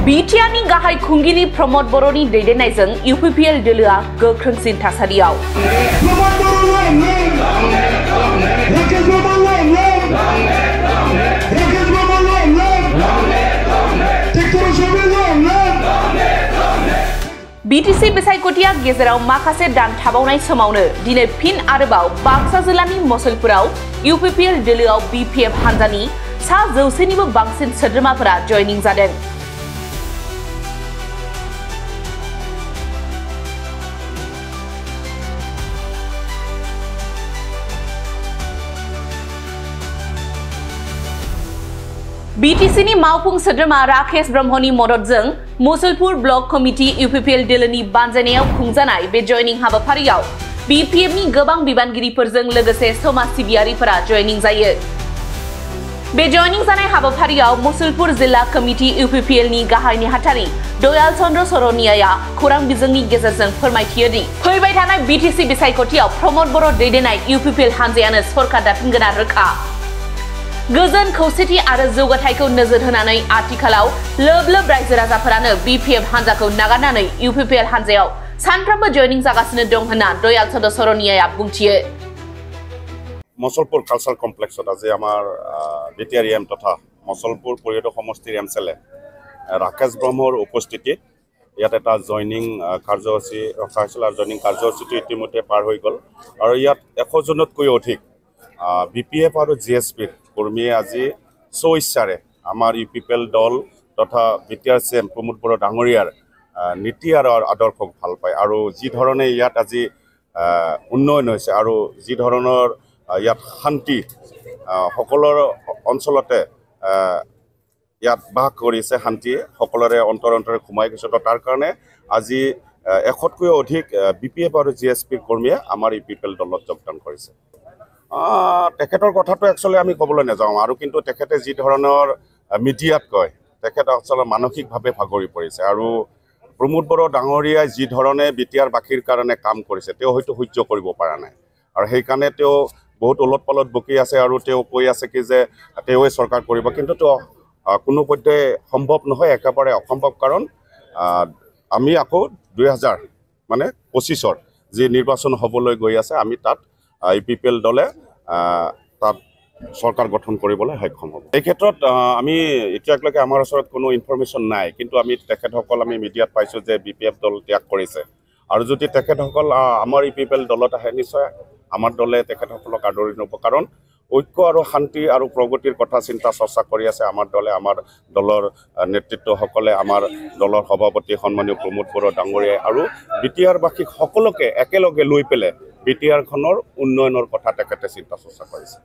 बिटिआरनि गाहाय खुंगिरि प्रमद बर'नि दैदेननायजों इउपिपिएल दोलोआ गोख्रोंसिन थासारियाव बिटिसि बिसायख'थिया गेजेराव माखासे दान थाबावनाय समावनो दिनै फिन आरोबाव बाक्सा जिल्लानि मसलपुराव इउपिपिएल दोलोआव बिपिएफ हान्जानि 100निबो बांसिन सोद्रोमाफोरा जयनिं जादों। बिटिसिनि मावफुं सोद्रोमा राकेश ब्रह्मनि मददजों मुसलपुर ब्लक कमिटि इउपिपिएल दोलोनि बानजायनायाव खुंजानाय बे जयनिं हाबाफारियाव बिपिएफनि गोबां बिबानगिरिफोरजों लोगोसे समाज सिबियारिफोरा जयनिं जायो। बे जयनिं जानाय हाबाफारियाव मुसलपुर जिल्ला कमिटि इउपिपिएलनि गाहाय नेहाथारि दयाल चन्द्र सरनियाया खौरां बिजोंनि गेजेरजों फोरमायथियो दि फैबाय थानाय बिटिसि बिसायख'थियाव प्रमद बर' दैदेननाय इउपिपिएल हान्जायानो सरकार दाफिनगोना रोखा। गोजोन खौसेथि आरो जौगाथायखौ नोजोर होनानै आथिखालाव लोब लोब रायजो राजाफोरानो बिपिएफ हान्जाखौ नागारनानै इउपिपिएल हान्जायाव सानफ्रोमबो जयनिं जागासिनो दं होनना दयाल चन्द्र सरनियाया बुंथियो। मसलपुर कालचार कमप्लेक्सत आज आमार बिटिआर एम तथा मसलपुर परिषद समष्टिर एमएलए राकेश ब्रह्मर उपस्थितित इयात एटा जयनिं कार्यसूची रखा হৈছিল আৰু जयनिं कार्यसूची इतिमধ্যে पार হৈ গল আৰু ইয়াত 100 জনতকৈ অধিক বিপিএফ আৰু জিএসপি কৰ্মীয়ে আজি স্বইচ্ছাৰে আমাৰ ইউপিপিএল দল তথা বিটিআৰ সিএম প্ৰমোদ বড় ডাঙৰীয়াৰ নীতি আৰু আদৰ্শক ভাল পায় আৰু যি ধৰণে ইয়াত আজি উন্নয়ন হৈছে আৰু যি ধৰণৰ ইয়াত শান্তি সকলৰ অঞ্চলতে ইয়াত বাস কৰিছে শান্তি সকলৰে অন্তৰে ঘুমাই গৈছে তাৰ কাৰণে আজি 100তকৈ অধিক বিপিএফ আৰু জিএসপি কৰ্মীয়ে আমাৰ ইউপিপিএল দলত যোগদান কৰিছে। তেখেতৰ কথাটো একচুৱেলি আমি ক'বলৈ নাযাওঁ আৰু কিন্তু তেখেতে যি ধৰণৰ মিডিয়াত কয় তেখেত আচলতে মানসিকভাৱে ভাগৰি পৰিছে আৰু প্ৰমোদ বড় ডাঙৰীয়াই যি ধৰণে বিটিআৰ বাকীৰ কাৰণে কাম কৰিছে তেওঁ হয়তো সহ্য কৰিব পৰা নাই আৰু সেইকাৰণে তেওঁ বহুত ওলট পালট বকি আছে আৰু তেওঁ কৈ আছে কি যে তেওঁৱে চৰকাৰ কৰিব কিন্তু তো কোনো পধ্যে সম্ভৱ নহয় একেবাৰে অসম্ভৱ কাৰণ আমি আকৌ 2025ৰ যি নিৰ্বাচন হ'বলৈ গৈ আছে আমি তাত ইউপিপিএল দলে তাত সৰকাৰ গঠন কৰিবলৈ সক্ষম হ'ব। এই ক্ষেত্ৰত আমি এতিয়ালৈকে আমাৰ ওচৰত কোনো ইনফৰমেশ্যন নাই কিন্তু আমি তেখেতসকল আমি মিডিয়াত পাইছোঁ যে বিপিএফ দল ত্যাগ কৰিছে আৰু যদি তেখেতসকল আমাৰ ইউপিপিএল দলত আহে নিশ্চয় আমাৰ দলে তেখেতসকলক আদৰি ল'ব কাৰণ ঐক্য আৰু শান্তি আৰু প্ৰগতিৰ কথা চিন্তা চৰ্চা কৰি আছে আমাৰ দলে আমাৰ দলৰ নেতৃত্বসকলে আমাৰ দলৰ সভাপতি সন্মানীয় প্ৰমোদ বড় ডাঙৰীয়া আৰু বিটিআৰবাসী সকলোকে একেলগে লৈ পেলাই বিটিআৰখনৰ উন্নয়নৰ কথা তেখেতে চিন্তা চৰ্চা কৰিছে।